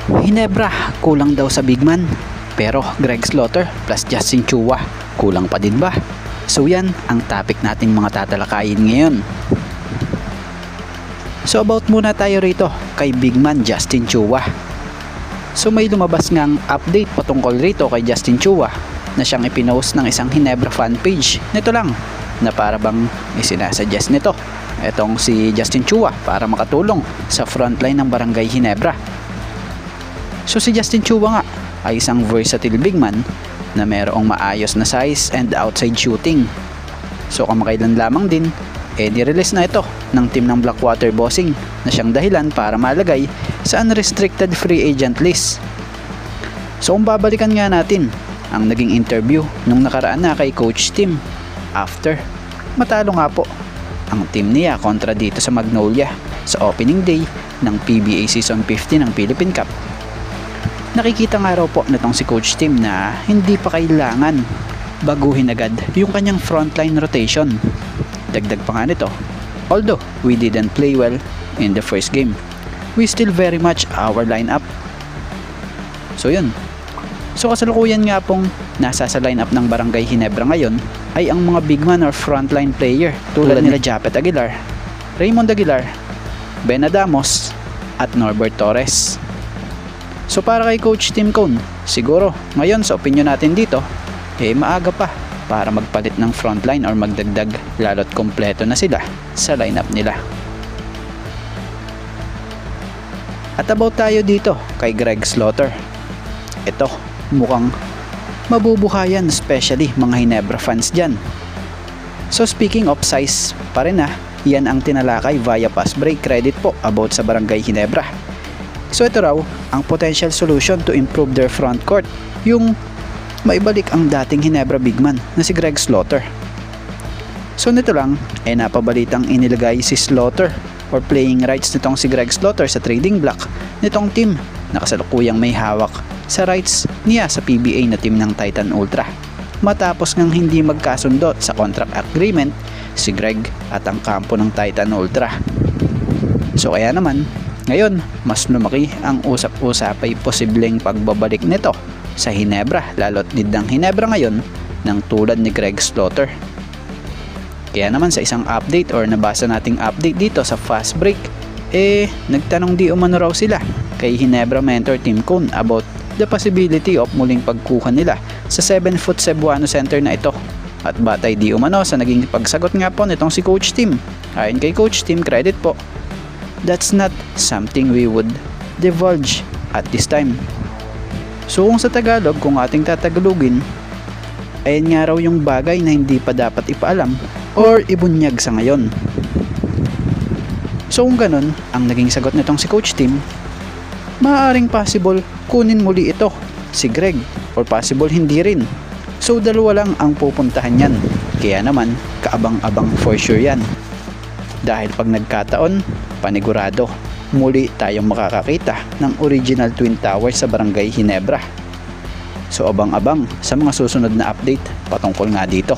Hinebra, kulang daw sa big man. Pero Greg Slaughter plus Justin Chua, kulang pa din ba? So yan ang topic nating mga tatalakayin ngayon. So about muna tayo rito kay big man Justin Chua. So may lumabas ngang update patungkol rito kay Justin Chua na siyang ipinost ng isang Hinebra fan page. Nito lang na para bang isinasuggest nito etong si Justin Chua para makatulong sa frontline ng Barangay Hinebra. So si Justin Chua nga ay isang versatile big man na mayroong maayos na size and outside shooting. So kamakailan lamang din nirelease na ito ng team ng Blackwater Bossing na siyang dahilan para malagay sa unrestricted free agent list. So kung babalikan nga natin ang naging interview nung nakaraan na kay Coach Tim after matalo nga po ang team niya kontra dito sa Magnolia sa opening day ng PBA Season 50 ng Philippine Cup. Nakikita nga raw po nitong si Coach Tim na hindi pa kailangan baguhin agad yung kanyang frontline rotation. Dagdag pa nga nito, although we didn't play well in the first game, we still very much our lineup. So yun. So kasalukuyan nga pong nasa sa lineup ng Barangay Hinebra ngayon ay ang mga big man or frontline player tulad nila Japet Aguilar, Raymond Aguilar, Ben Adamos at Norbert Torres. So para kay Coach Tim Cone, siguro ngayon sa opinion natin dito, maaga pa para magpalit ng frontline or magdagdag lalo't kompleto na sila sa lineup nila. At about tayo dito kay Greg Slaughter. Ito, mukhang mabubuhayan especially mga Hinebra fans dyan. So speaking of size pa rin yan ang tinalakay via pass break credit po about sa Barangay Hinebra. So ito raw ang potential solution to improve their front court, yung maibalik ang dating Hinebra big man na si Greg Slaughter. So nito lang napabalitang inilagay si Slaughter or playing rights nitong si Greg Slaughter sa trading block nitong team na kasalukuyang may hawak sa rights niya sa PBA na team ng Titan Ultra. Matapos ngang hindi magkasundo sa contract agreement si Greg at ang kampo ng Titan Ultra. So kaya naman ngayon, mas lumaki ang usap-usapay posibleng pagbabalik nito sa Hinebra, lalo't need ng Hinebra ngayon ng tulad ni Greg Slaughter. Kaya naman sa isang update or nabasa nating update dito sa fast break, nagtanong di umano raw sila kay Hinebra mentor Tim Cone about the possibility of muling pagkuha nila sa 7-foot Cebuano center na ito. At batay di umano sa naging pagsagot nga po nitong si Coach Tim. Ayon kay Coach Tim, credit po, that's not something we would divulge at this time. So kung sa Tagalog, kung ating tatagalugin, ayan nga raw yung bagay na hindi pa dapat ipaalam or ibunyag sa ngayon. So kung ganun, ang naging sagot nitong si Coach Tim, maaaring possible kunin muli ito si Greg or possible hindi rin. So dalawa lang ang pupuntahan yan. Kaya naman, kaabang-abang for sure yan. Dahil pag nagkataon, panigurado, muli tayong makakakita ng original Twin Towers sa Barangay Hinebra. So abang-abang sa mga susunod na update patungkol nga dito.